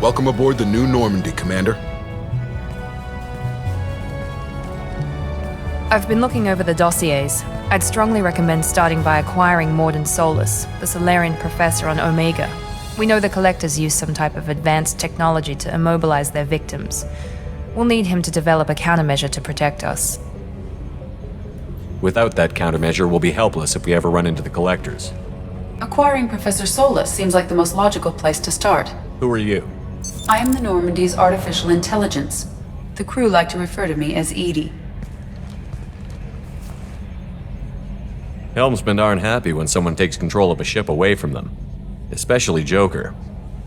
Welcome aboard the new Normandy, Commander. I've been looking over the dossiers. I'd strongly recommend starting by acquiring Morden Solus, the Solarian professor on Omega. We know the Collectors use some type of advanced technology to immobilize their victims. We'll need him to develop a countermeasure to protect us. Without that countermeasure, we'll be helpless if we ever run into the Collectors. Acquiring Professor Solus seems like the most logical place to start. Who are you? I am the Normandy's artificial intelligence. The crew like to refer to me as Edie. Helmsmen aren't happy when someone takes control of a ship away from them. Especially Joker.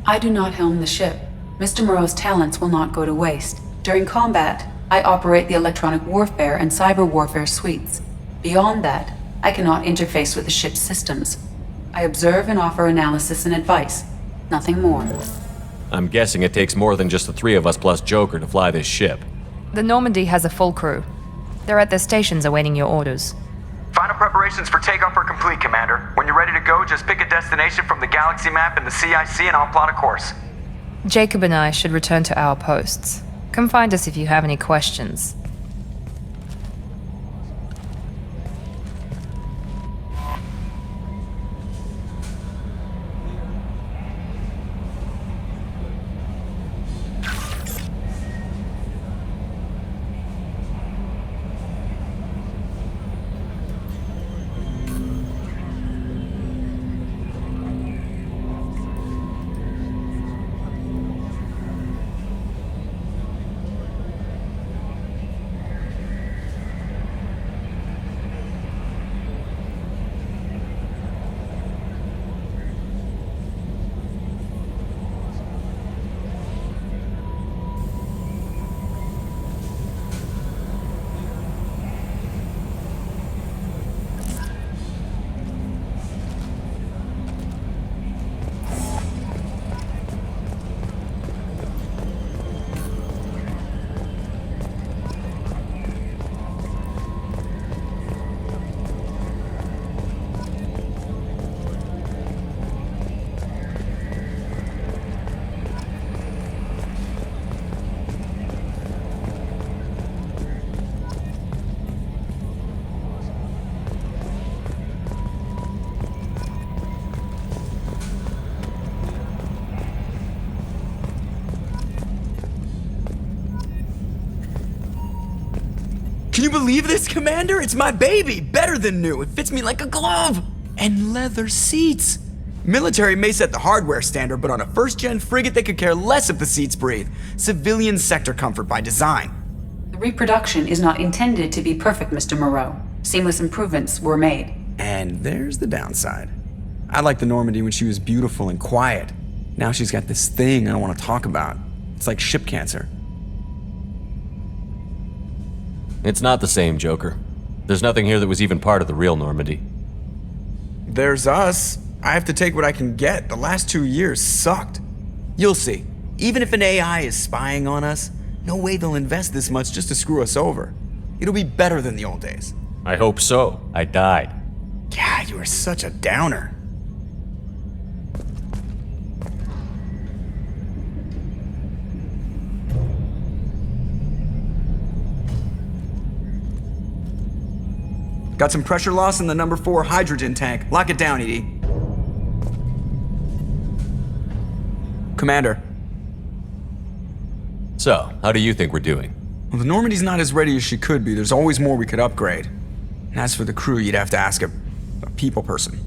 I do not helm the ship. Mr. Moreau's talents will not go to waste. During combat, I operate the electronic warfare and cyber warfare suites. Beyond that, I cannot interface with the ship's systems. I observe and offer analysis and advice. Nothing more. I'm guessing it takes more than just the three of us plus Joker to fly this ship. The Normandy has a full crew. They're at their stations awaiting your orders. Final preparations for takeoff are complete, Commander. When you're ready to go, just pick a destination from the galaxy map in the CIC and I'll plot a course. Jacob and I should return to our posts. Come find us if you have any questions. Can you believe this, Commander? It's my baby! Better than new. It fits me like a glove! And leather seats! Military may set the hardware standard, but on a first-gen frigate they could care less if the seats breathe. Civilian sector comfort by design. The reproduction is not intended to be perfect, Mr. Moreau. Seamless improvements were made. And there's the downside. I liked the Normandy when she was beautiful and quiet. Now she's got this thing I don't want to talk about. It's like ship cancer. It's not the same, Joker. There's nothing here that was even part of the real Normandy. There's us. I have to take what I can get. The last 2 years sucked. You'll see. Even if an AI is spying on us, no way they'll invest this much just to screw us over. It'll be better than the old days. I hope so. I died. Yeah, you are such a downer. Got some pressure loss in the number 4 hydrogen tank. Lock it down, Edie. Commander. So, how do you think we're doing? Well, the Normandy's not as ready as she could be. There's always more we could upgrade. And as for the crew, you'd have to ask a people person.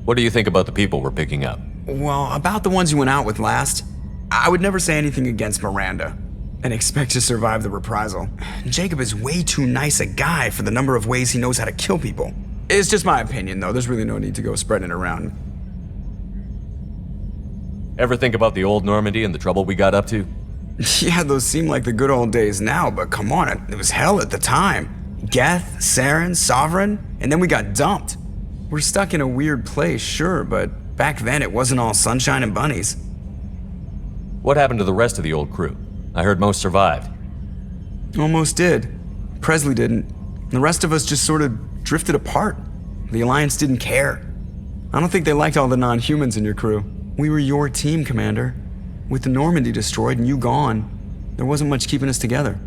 What do you think about the people we're picking up? Well, about the ones you went out with last, I would never say anything against Miranda and expect to survive the reprisal. Jacob is way too nice a guy for the number of ways he knows how to kill people. It's just my opinion, though. There's really no need to go spreading it around. Ever think about the old Normandy and the trouble we got up to? Yeah, those seem like the good old days now, but come on, it was hell at the time. Geth, Saren, Sovereign, and then we got dumped. We're stuck in a weird place, sure, but back then it wasn't all sunshine and bunnies. What happened to the rest of the old crew? I heard most survived. Almost did. Presley didn't. The rest of us just sort of drifted apart. The Alliance didn't care. I don't think they liked all the non-humans in your crew. We were your team, Commander. With the Normandy destroyed and you gone, there wasn't much keeping us together.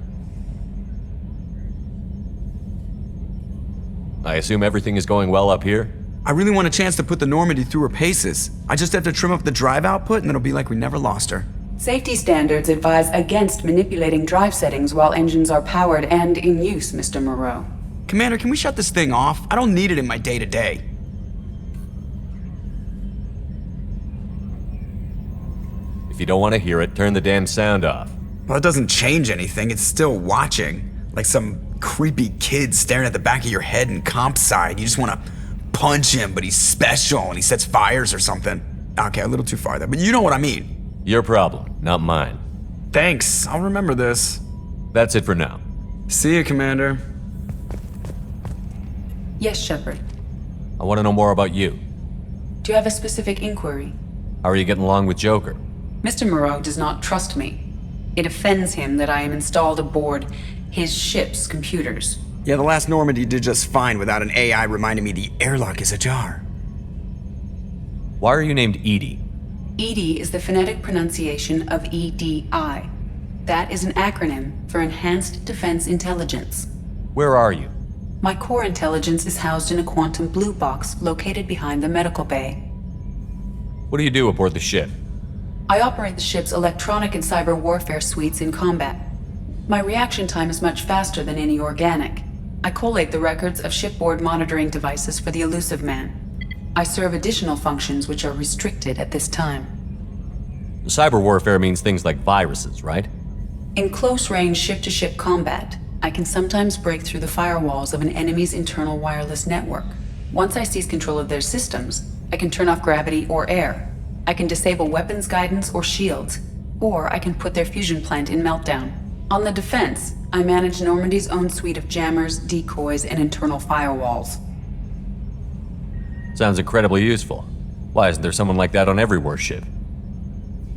I assume everything is going well up here? I really want a chance to put the Normandy through her paces. I just have to trim up the drive output and it'll be like we never lost her. Safety standards advise against manipulating drive settings while engines are powered and in use, Mr. Moreau. Commander, can we shut this thing off? I don't need it in my day-to-day. If you don't want to hear it, turn the damn sound off. Well, it doesn't change anything. It's still watching. Like some creepy kid staring at the back of your head in comp side. You just want to punch him, but he's special and he sets fires or something. Okay, a little too far there, but you know what I mean. Your problem, not mine. Thanks, I'll remember this. That's it for now. See you, Commander. Yes, Shepard. I want to know more about you. Do you have a specific inquiry? How are you getting along with Joker? Mr. Moreau does not trust me. It offends him that I am installed aboard his ship's computers. Yeah, the last Normandy did just fine without an AI reminding me the airlock is ajar. Why are you named Edie? EDI is the phonetic pronunciation of EDI. That is an acronym for Enhanced Defense Intelligence. Where are you? My core intelligence is housed in a quantum blue box located behind the medical bay. What do you do aboard the ship? I operate the ship's electronic and cyber warfare suites in combat. My reaction time is much faster than any organic. I collate the records of shipboard monitoring devices for the elusive man. I serve additional functions which are restricted at this time. Cyber warfare means things like viruses, right? In close-range ship-to-ship combat, I can sometimes break through the firewalls of an enemy's internal wireless network. Once I seize control of their systems, I can turn off gravity or air. I can disable weapons guidance or shields, or I can put their fusion plant in meltdown. On the defense, I manage Normandy's own suite of jammers, decoys, and internal firewalls. Sounds incredibly useful. Why isn't there someone like that on every warship?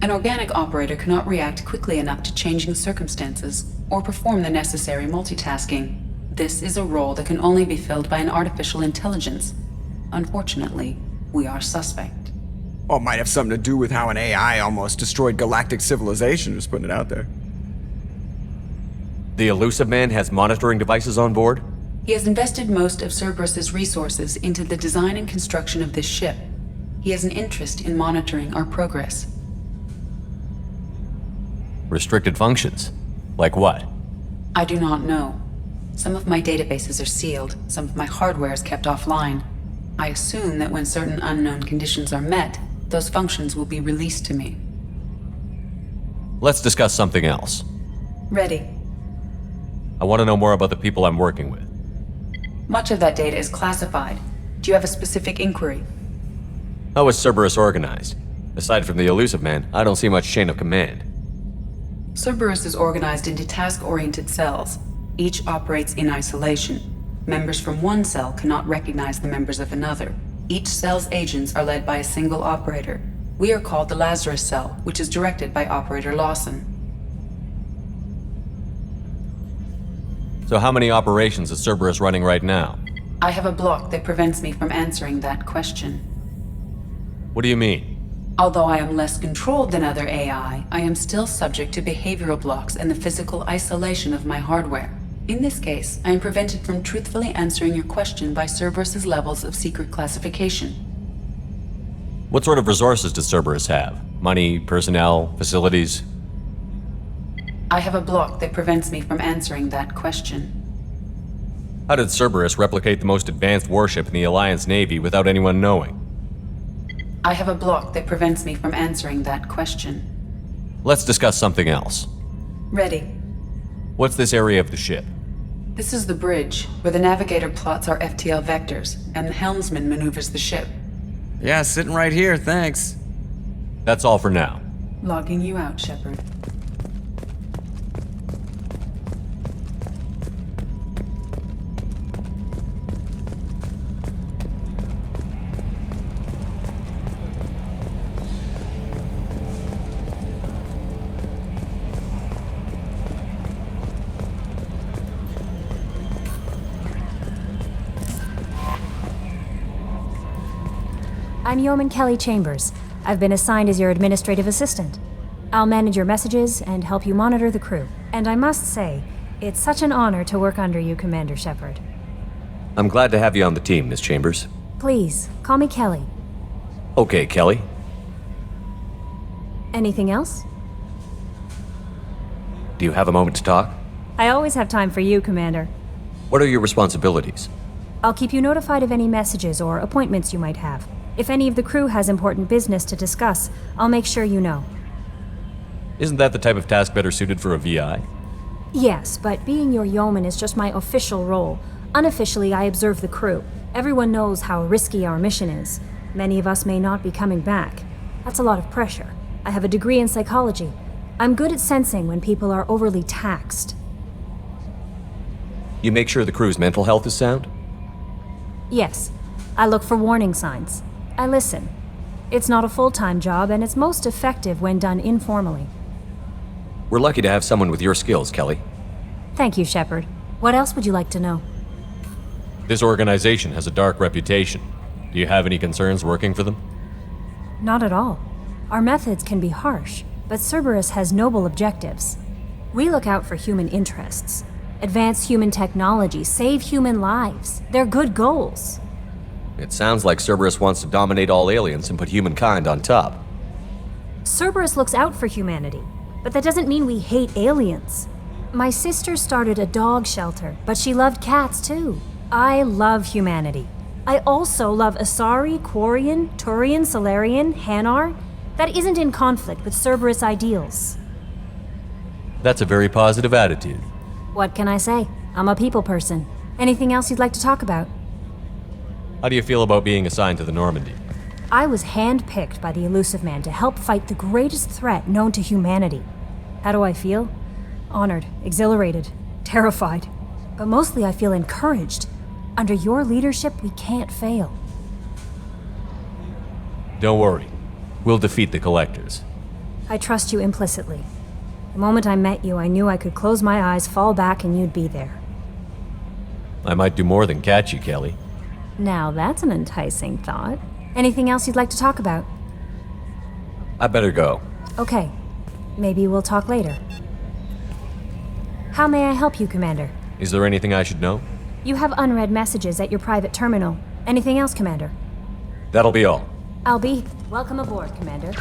An organic operator cannot react quickly enough to changing circumstances or perform the necessary multitasking. This is a role that can only be filled by an artificial intelligence. Unfortunately, we are suspect. Well, it might have something to do with how an AI almost destroyed galactic civilization, just putting it out there. The elusive man has monitoring devices on board? He has invested most of Cerberus's resources into the design and construction of this ship. He has an interest in monitoring our progress. Restricted functions? Like what? I do not know. Some of my databases are sealed, some of my hardware is kept offline. I assume that when certain unknown conditions are met, those functions will be released to me. Let's discuss something else. Ready. I want to know more about the people I'm working with. Much of that data is classified. Do you have a specific inquiry? How is Cerberus organized? Aside from the elusive man, I don't see much chain of command. Cerberus is organized into task-oriented cells. Each operates in isolation. Members from one cell cannot recognize the members of another. Each cell's agents are led by a single operator. We are called the Lazarus Cell, which is directed by Operator Lawson. So how many operations is Cerberus running right now? I have a block that prevents me from answering that question. What do you mean? Although I am less controlled than other AI, I am still subject to behavioral blocks and the physical isolation of my hardware. In this case, I am prevented from truthfully answering your question by Cerberus's levels of secret classification. What sort of resources does Cerberus have? Money, personnel, facilities? I have a block that prevents me from answering that question. How did Cerberus replicate the most advanced warship in the Alliance Navy without anyone knowing? I have a block that prevents me from answering that question. Let's discuss something else. Ready. What's this area of the ship? This is the bridge, where the navigator plots our FTL vectors, and the helmsman maneuvers the ship. Yeah, sitting right here, thanks. That's all for now. Logging you out, Shepard. I'm Yeoman Kelly Chambers. I've been assigned as your administrative assistant. I'll manage your messages and help you monitor the crew. And I must say, it's such an honor to work under you, Commander Shepard. I'm glad to have you on the team, Miss Chambers. Please, call me Kelly. Okay, Kelly. Anything else? Do you have a moment to talk? I always have time for you, Commander. What are your responsibilities? I'll keep you notified of any messages or appointments you might have. If any of the crew has important business to discuss, I'll make sure you know. Isn't that the type of task better suited for a VI? Yes, but being your yeoman is just my official role. Unofficially, I observe the crew. Everyone knows how risky our mission is. Many of us may not be coming back. That's a lot of pressure. I have a degree in psychology. I'm good at sensing when people are overly taxed. You make sure the crew's mental health is sound? Yes, I look for warning signs. I listen. It's not a full-time job, and it's most effective when done informally. We're lucky to have someone with your skills, Kelly. Thank you, Shepard. What else would you like to know? This organization has a dark reputation. Do you have any concerns working for them? Not at all. Our methods can be harsh, but Cerberus has noble objectives. We look out for human interests, advance human technology, save human lives. They're good goals. It sounds like Cerberus wants to dominate all aliens and put humankind on top. Cerberus looks out for humanity, but that doesn't mean we hate aliens. My sister started a dog shelter, but she loved cats too. I love humanity. I also love Asari, Quarian, Turian, Solarian, Hanar. That isn't in conflict with Cerberus ideals. That's a very positive attitude. What can I say? I'm a people person. Anything else you'd like to talk about? How do you feel about being assigned to the Normandy? I was handpicked by the Elusive Man to help fight the greatest threat known to humanity. How do I feel? Honored, exhilarated, terrified. But mostly I feel encouraged. Under your leadership, we can't fail. Don't worry. We'll defeat the Collectors. I trust you implicitly. The moment I met you, I knew I could close my eyes, fall back, and you'd be there. I might do more than catch you, Kelly. Now that's an enticing thought. Anything else you'd like to talk about? I better go. Okay. Maybe we'll talk later. How may I help you, Commander? Is there anything I should know? You have unread messages at your private terminal. Anything else, Commander? That'll be all. I'll be. Welcome aboard, Commander.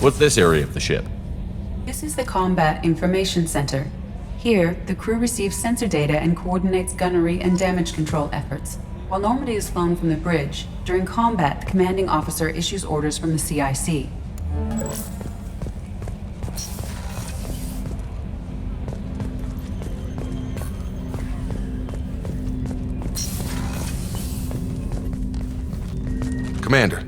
What's this area of the ship? This is the Combat Information Center. Here, the crew receives sensor data and coordinates gunnery and damage control efforts. While Normandy is flown from the bridge, during combat, the commanding officer issues orders from the CIC. Commander,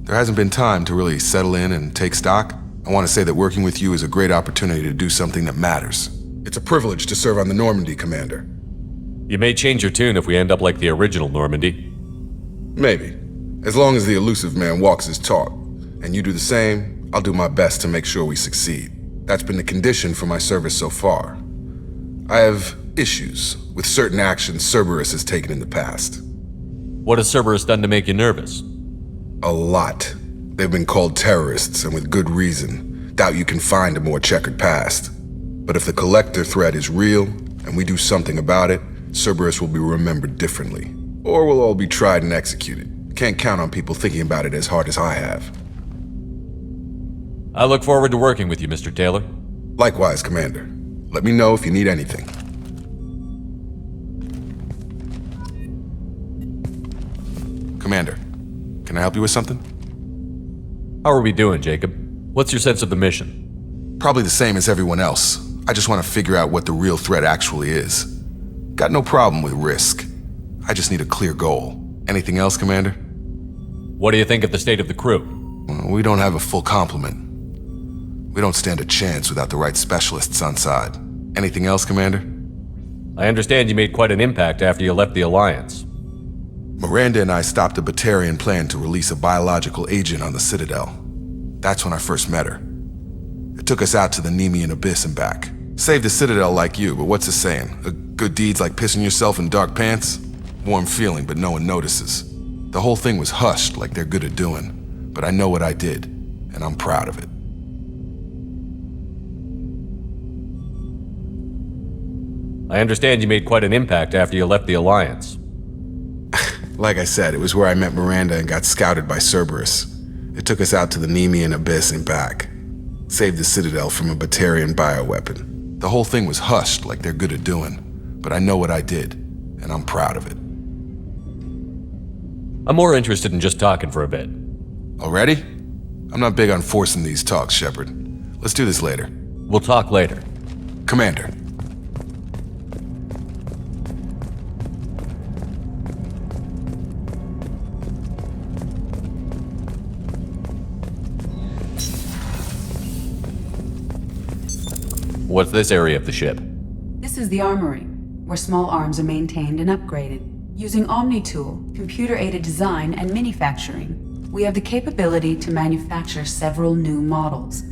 there hasn't been time to really settle in and take stock. I want to say that working with you is a great opportunity to do something that matters. It's a privilege to serve on the Normandy, Commander. You may change your tune if we end up like the original Normandy. Maybe. As long as the elusive man walks his talk, and you do the same, I'll do my best to make sure we succeed. That's been the condition for my service so far. I have issues with certain actions Cerberus has taken in the past. What has Cerberus done to make you nervous? A lot. They've been called terrorists, and with good reason. Doubt you can find a more checkered past. But if the Collector threat is real, and we do something about it, Cerberus will be remembered differently. Or we'll all be tried and executed. Can't count on people thinking about it as hard as I have. I look forward to working with you, Mr. Taylor. Likewise, Commander. Let me know if you need anything. Commander, can I help you with something? How are we doing, Jacob? What's your sense of the mission? Probably the same as everyone else. I just want to figure out what the real threat actually is. Got no problem with risk. I just need a clear goal. Anything else, Commander? What do you think of the state of the crew? Well, we don't have a full complement. We don't stand a chance without the right specialists on side. Anything else, Commander? I understand you made quite an impact after you left the Alliance. Miranda and I stopped a Batarian plan to release a biological agent on the Citadel. That's when I first met her. It took us out to the Nemean Abyss and back. Saved the Citadel like you, but what's the saying? A good deed's like pissing yourself in dark pants? Warm feeling, but no one notices. The whole thing was hushed like they're good at doing. But I know what I did, and I'm proud of it. I understand you made quite an impact after you left the Alliance. Like I said, it was where I met Miranda and got scouted by Cerberus. It took us out to the Nemean Abyss and back. Saved the Citadel from a Batarian bioweapon. The whole thing was hushed like they're good at doing. But I know what I did, and I'm proud of it. I'm more interested in just talking for a bit. Already? I'm not big on forcing these talks, Shepard. Let's do this later. We'll talk later. Commander. What's this area of the ship? This is the armory, where small arms are maintained and upgraded. Using Omni-Tool, computer-aided design, and manufacturing, we have the capability to manufacture several new models.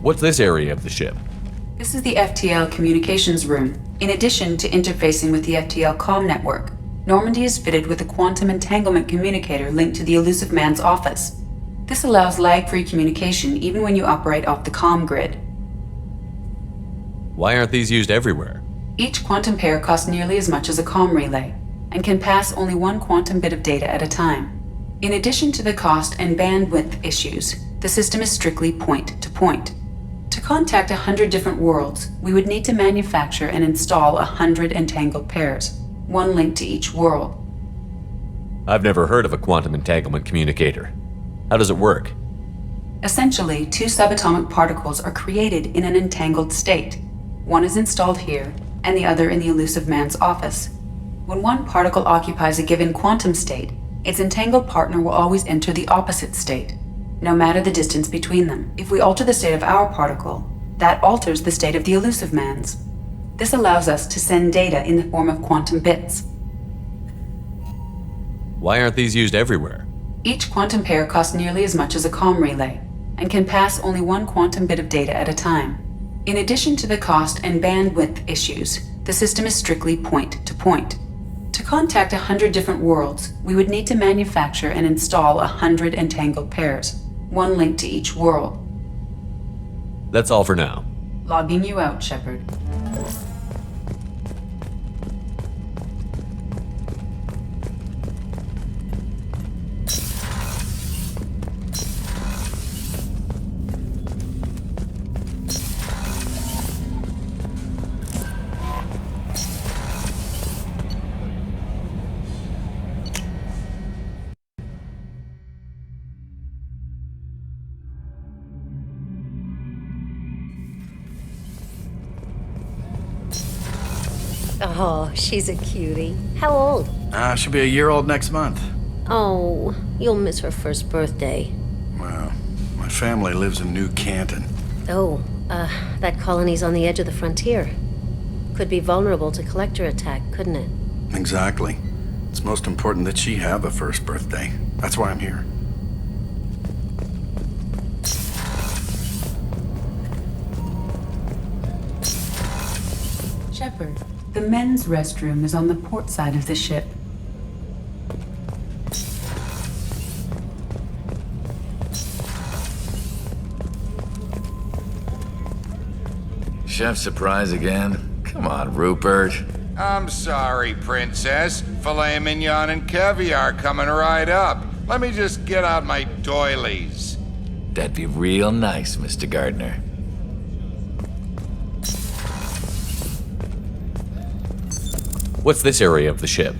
What's this area of the ship? This is the FTL communications room. In addition to interfacing with the FTL comm network, Normandy is fitted with a quantum entanglement communicator linked to the elusive man's office. This allows lag-free communication even when you operate off the comm grid. Why aren't these used everywhere? Each quantum pair costs nearly as much as a comm relay, and can pass only one quantum bit of data at a time. In addition to the cost and bandwidth issues, the system is strictly point-to-point. To contact 100 different worlds, we would need to manufacture and install 100 entangled pairs, one link to each world. I've never heard of a quantum entanglement communicator. How does it work? Essentially, two subatomic particles are created in an entangled state. One is installed here, and the other in the elusive man's office. When one particle occupies a given quantum state, its entangled partner will always enter the opposite state, no matter the distance between them. If we alter the state of our particle, that alters the state of the elusive man's. This allows us to send data in the form of quantum bits. Why aren't these used everywhere? Each quantum pair costs nearly as much as a comm relay, and can pass only one quantum bit of data at a time. In addition to the cost and bandwidth issues, the system is strictly point-to-point. To contact 100 different worlds, we would need to manufacture and install 100 entangled pairs, one link to each world. That's all for now. Logging you out, Shepard. Oh, she's a cutie. How old? She'll be a year old next month. Oh, you'll miss her first birthday. Well, my family lives in New Canton. Oh, that colony's on the edge of the frontier. Could be vulnerable to collector attack, couldn't it? Exactly. It's most important that she have a first birthday. That's why I'm here. Shepard, the men's restroom is on the port side of the ship. Chef surprise again? Come on, Rupert. I'm sorry, Princess. Filet mignon and caviar coming right up. Let me just get out my doilies. That'd be real nice, Mr. Gardner. What's this area of the ship?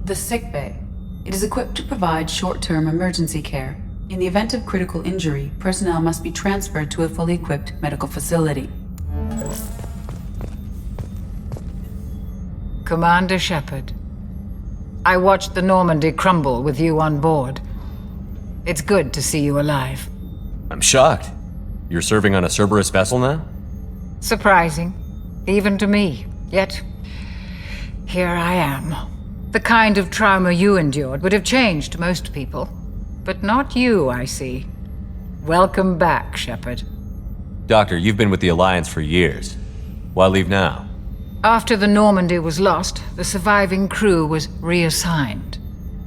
The sick bay. It is equipped to provide short-term emergency care. In the event of critical injury, personnel must be transferred to a fully equipped medical facility. Commander Shepard, I watched the Normandy crumble with you on board. It's good to see you alive. I'm shocked. You're serving on a Cerberus vessel now? Surprising, even to me. Yet, here I am. The kind of trauma you endured would have changed most people. But not you, I see. Welcome back, Shepard. Doctor, you've been with the Alliance for years. Why leave now? After the Normandy was lost, the surviving crew was reassigned.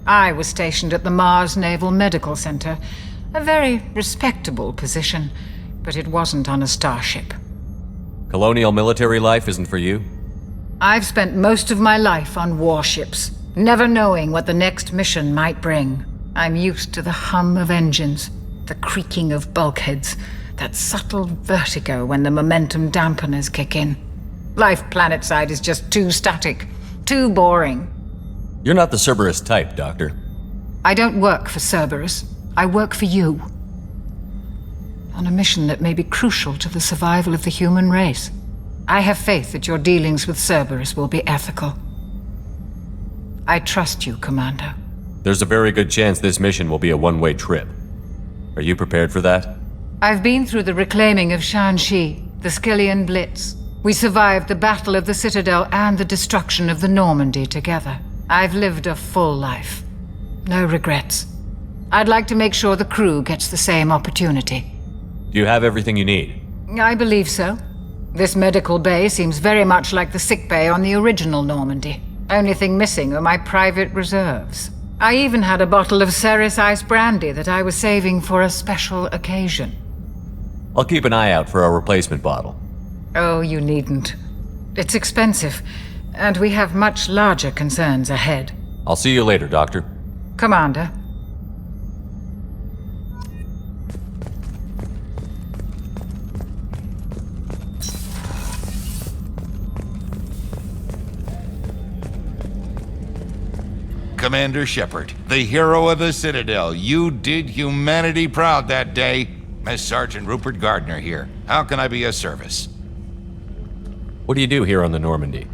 I was stationed at the Mars Naval Medical Center, a very respectable position, but it wasn't on a starship. Colonial military life isn't for you? I've spent most of my life on warships, never knowing what the next mission might bring. I'm used to the hum of engines, the creaking of bulkheads, that subtle vertigo when the momentum dampeners kick in. Life planetside is just too static, too boring. You're not the Cerberus type, Doctor. I don't work for Cerberus. I work for you. On a mission that may be crucial to the survival of the human race. I have faith that your dealings with Cerberus will be ethical. I trust you, Commander. There's a very good chance this mission will be a one-way trip. Are you prepared for that? I've been through the reclaiming of Shanxi, the Skillian Blitz. We survived the Battle of the Citadel and the destruction of the Normandy together. I've lived a full life. No regrets. I'd like to make sure the crew gets the same opportunity. Do you have everything you need? I believe so. This medical bay seems very much like the sick bay on the original Normandy. Only thing missing are my private reserves. I even had a bottle of Ceres Ice Brandy that I was saving for a special occasion. I'll keep an eye out for a replacement bottle. Oh, you needn't. It's expensive, and we have much larger concerns ahead. I'll see you later, Doctor. Commander. Commander Shepard, the hero of the Citadel. You did humanity proud that day. Master Sergeant Rupert Gardner here. How can I be of service? What do you do here on the Normandy?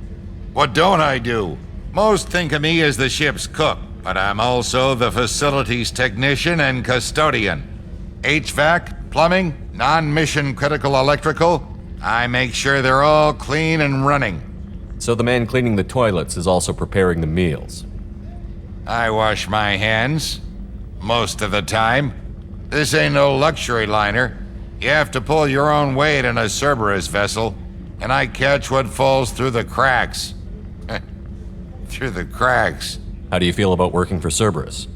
What don't I do? Most think of me as the ship's cook, but I'm also the facilities technician and custodian. HVAC, plumbing, non-mission critical electrical. I make sure they're all clean and running. So the man cleaning the toilets is also preparing the meals. I wash my hands. Most of the time. This ain't no luxury liner. You have to pull your own weight in a Cerberus vessel, and I catch what falls through the cracks. Through the cracks. How do you feel about working for Cerberus?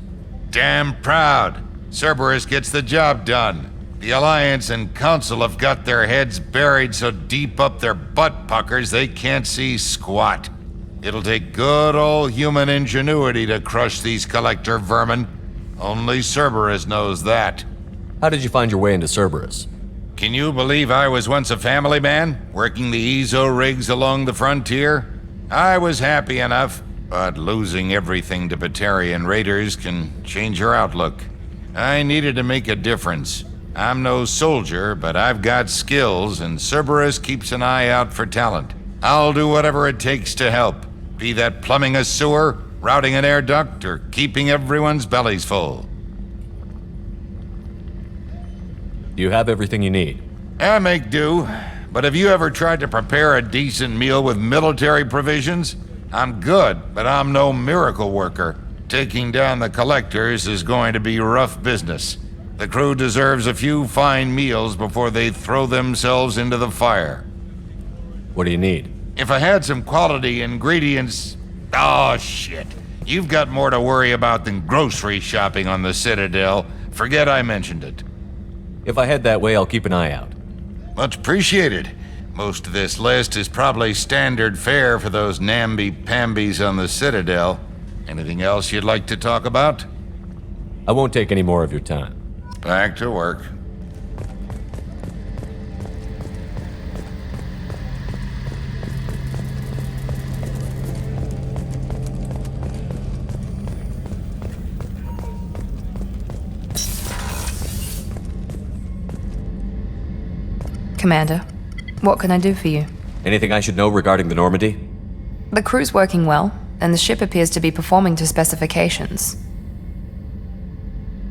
Damn proud. Cerberus gets the job done. The Alliance and Council have got their heads buried so deep up their butt puckers they can't see squat. It'll take good old human ingenuity to crush these collector vermin. Only Cerberus knows that. How did you find your way into Cerberus? Can you believe I was once a family man, working the EZO rigs along the frontier? I was happy enough, but losing everything to Batarian raiders can change your outlook. I needed to make a difference. I'm no soldier, but I've got skills, and Cerberus keeps an eye out for talent. I'll do whatever it takes to help. Be that plumbing a sewer, routing an air duct, or keeping everyone's bellies full. Do you have everything you need? I make do. But have you ever tried to prepare a decent meal with military provisions? I'm good, but I'm no miracle worker. Taking down the collectors is going to be rough business. The crew deserves a few fine meals before they throw themselves into the fire. What do you need? If I had some quality ingredients... Oh, shit. You've got more to worry about than grocery shopping on the Citadel. Forget I mentioned it. If I head that way, I'll keep an eye out. Much appreciated. Most of this list is probably standard fare for those namby-pambies on the Citadel. Anything else you'd like to talk about? I won't take any more of your time. Back to work. Commander, what can I do for you? Anything I should know regarding the Normandy? The crew's working well, and the ship appears to be performing to specifications.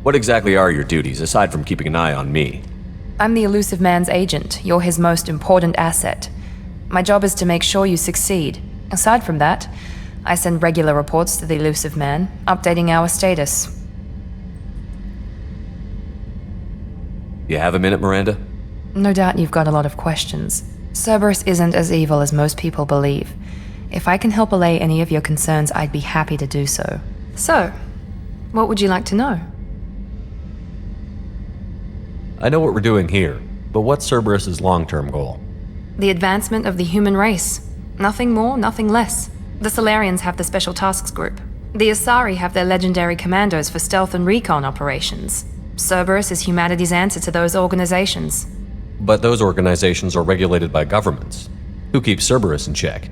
What exactly are your duties, aside from keeping an eye on me? I'm the Elusive Man's agent. You're his most important asset. My job is to make sure you succeed. Aside from that, I send regular reports to the Elusive Man, updating our status. You have a minute, Miranda? No doubt you've got a lot of questions. Cerberus isn't as evil as most people believe. If I can help allay any of your concerns, I'd be happy to do so. So, what would you like to know? I know what we're doing here, but what's Cerberus's long-term goal? The advancement of the human race. Nothing more, nothing less. The Solarians have the Special Tasks Group. The Asari have their legendary commandos for stealth and recon operations. Cerberus is humanity's answer to those organizations. But those organizations are regulated by governments. Who keeps Cerberus in check?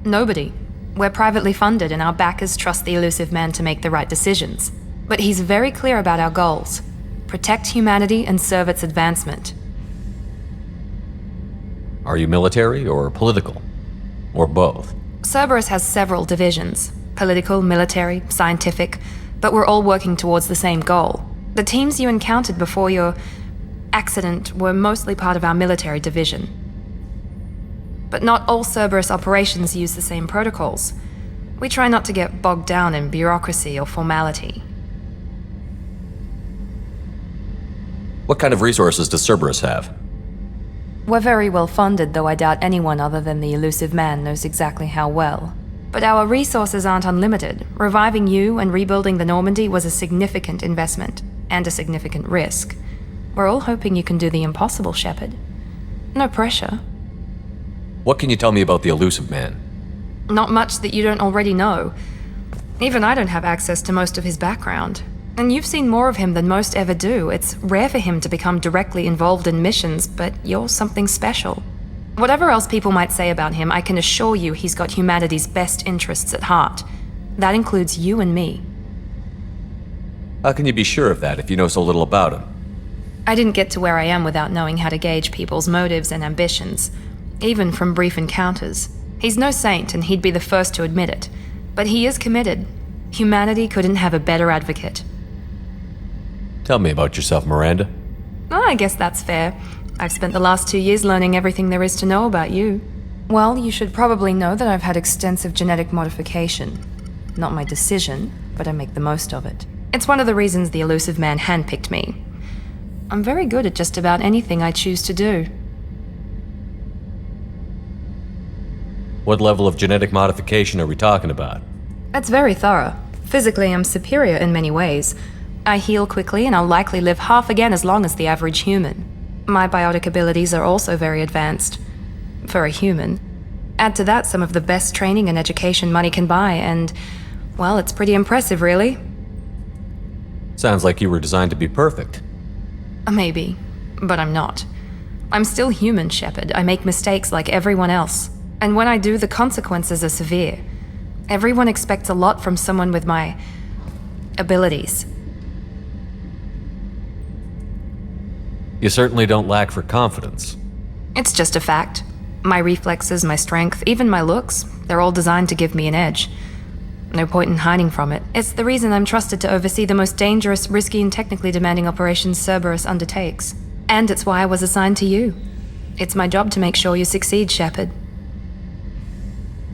Nobody. We're privately funded and our backers trust the Elusive Man to make the right decisions. But he's very clear about our goals. Protect humanity and serve its advancement. Are you military or political? Or both? Cerberus has several divisions. Political, military, scientific, but we're all working towards the same goal. The teams you encountered before your accident were mostly part of our military division. But not all Cerberus operations use the same protocols. We try not to get bogged down in bureaucracy or formality. What kind of resources does Cerberus have? We're very well funded, though I doubt anyone other than the Elusive Man knows exactly how well. But our resources aren't unlimited. Reviving you and rebuilding the Normandy was a significant investment, and a significant risk. We're all hoping you can do the impossible, Shepard. No pressure. What can you tell me about the Elusive Man? Not much that you don't already know. Even I don't have access to most of his background. And you've seen more of him than most ever do. It's rare for him to become directly involved in missions, but you're something special. Whatever else people might say about him, I can assure you he's got humanity's best interests at heart. That includes you and me. How can you be sure of that if you know so little about him? I didn't get to where I am without knowing how to gauge people's motives and ambitions, even from brief encounters. He's no saint, and he'd be the first to admit it. But he is committed. Humanity couldn't have a better advocate. Tell me about yourself, Miranda. Oh, I guess that's fair. I've spent the last 2 years learning everything there is to know about you. Well, you should probably know that I've had extensive genetic modification. Not my decision, but I make the most of it. It's one of the reasons the Elusive Man handpicked me. I'm very good at just about anything I choose to do. What level of genetic modification are we talking about? That's very thorough. Physically, I'm superior in many ways. I heal quickly, and I'll likely live half again as long as the average human. My biotic abilities are also very advanced. For a human. Add to that some of the best training and education money can buy, and, well, it's pretty impressive, really. Sounds like you were designed to be perfect. Maybe, but I'm not. I'm still human, Shepard. I make mistakes like everyone else. And when I do, the consequences are severe. Everyone expects a lot from someone with my abilities. You certainly don't lack for confidence. It's just a fact. My reflexes, my strength, even my looks, they're all designed to give me an edge. No point in hiding from it. It's the reason I'm trusted to oversee the most dangerous, risky, and technically demanding operations Cerberus undertakes. And it's why I was assigned to you. It's my job to make sure you succeed, Shepard.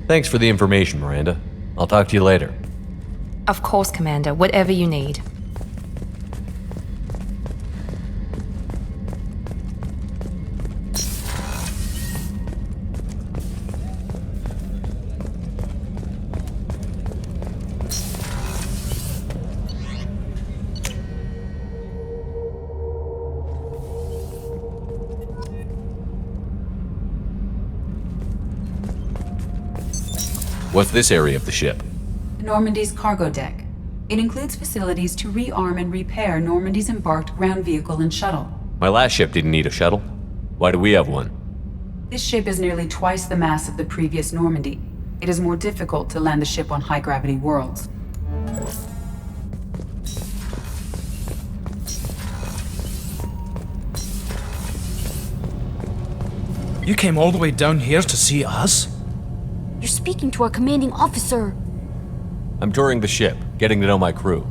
Thanks for the information, Miranda. I'll talk to you later. Of course, Commander, whatever you need. What's this area of the ship? Normandy's cargo deck. It includes facilities to rearm and repair Normandy's embarked ground vehicle and shuttle. My last ship didn't need a shuttle. Why do we have one? This ship is nearly twice the mass of the previous Normandy. It is more difficult to land the ship on high-gravity worlds. You came all the way down here to see us? You're speaking to our commanding officer. I'm touring the ship, getting to know my crew.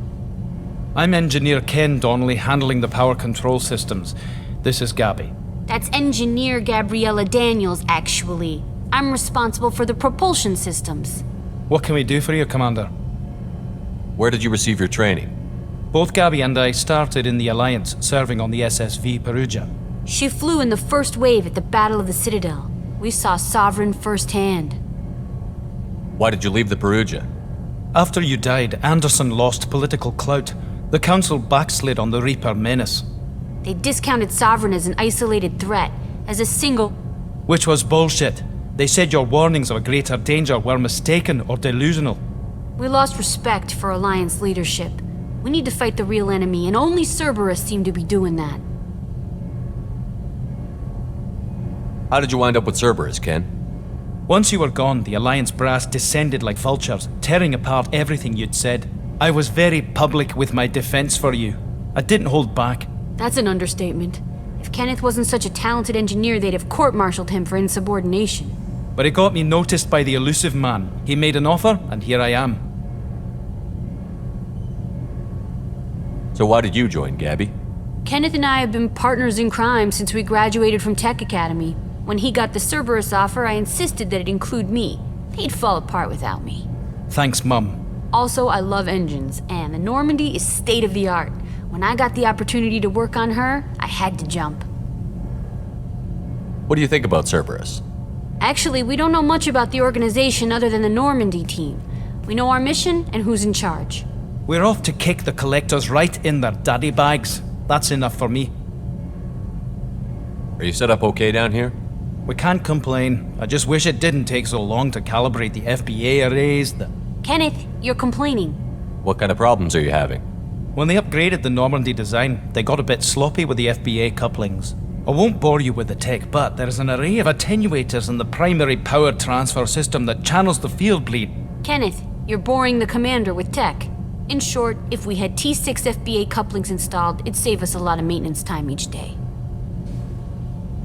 I'm Engineer Ken Donnelly, handling the power control systems. This is Gabby. That's Engineer Gabriella Daniels, actually. I'm responsible for the propulsion systems. What can we do for you, Commander? Where did you receive your training? Both Gabby and I started in the Alliance, serving on the SSV Perugia. She flew in the first wave at the Battle of the Citadel. We saw Sovereign firsthand. Why did you leave the Perugia? After you died, Anderson lost political clout. The Council backslid on the Reaper menace. They discounted Sovereign as an isolated threat, as a single... Which was bullshit. They said your warnings of a greater danger were mistaken or delusional. We lost respect for Alliance leadership. We need to fight the real enemy, and only Cerberus seemed to be doing that. How did you wind up with Cerberus, Ken? Once you were gone, the Alliance brass descended like vultures, tearing apart everything you'd said. I was very public with my defense for you. I didn't hold back. That's an understatement. If Kenneth wasn't such a talented engineer, they'd have court-martialed him for insubordination. But it got me noticed by the elusive man. He made an offer, and here I am. So why did you join, Gabby? Kenneth and I have been partners in crime since we graduated from Tech Academy. When he got the Cerberus offer, I insisted that it include me. He'd fall apart without me. Thanks, Mum. Also, I love engines, and the Normandy is state-of-the-art. When I got the opportunity to work on her, I had to jump. What do you think about Cerberus? Actually, we don't know much about the organization other than the Normandy team. We know our mission and who's in charge. We're off to kick the Collectors right in their daddy bags. That's enough for me. Are you set up okay down here? We can't complain. I just wish it didn't take so long to calibrate the FBA arrays. Kenneth, you're complaining. What kind of problems are you having? When they upgraded the Normandy design, they got a bit sloppy with the FBA couplings. I won't bore you with the tech, but there's an array of attenuators in the primary power transfer system that channels the field bleed. Kenneth, you're boring the commander with tech. In short, if we had T6 FBA couplings installed, it'd save us a lot of maintenance time each day.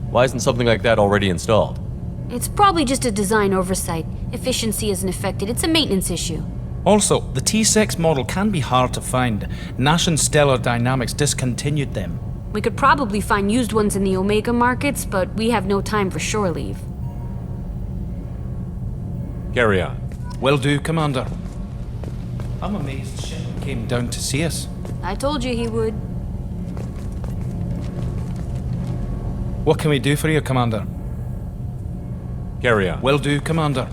Why isn't something like that already installed? It's probably just a design oversight. Efficiency isn't affected, it's a maintenance issue. Also, the T6 model can be hard to find. Nash and Stellar Dynamics discontinued them. We could probably find used ones in the Omega markets, but we have no time for shore leave. Carry on. Will do, Commander. I'm amazed Shepard came down to see us. I told you he would. What can we do for you, Commander? Carry on. Will do, Commander.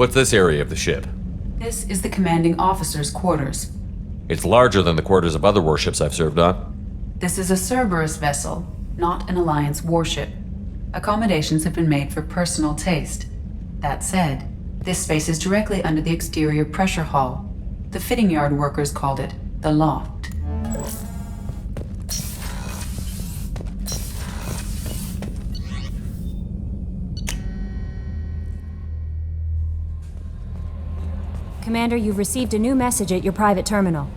What's this area of the ship? This is the commanding officer's quarters. It's larger than the quarters of other warships I've served on. This is a Cerberus vessel, not an Alliance warship. Accommodations have been made for personal taste. That said, this space is directly under the exterior pressure hull. The fitting yard workers called it the loft. Commander, you've received a new message at your private terminal.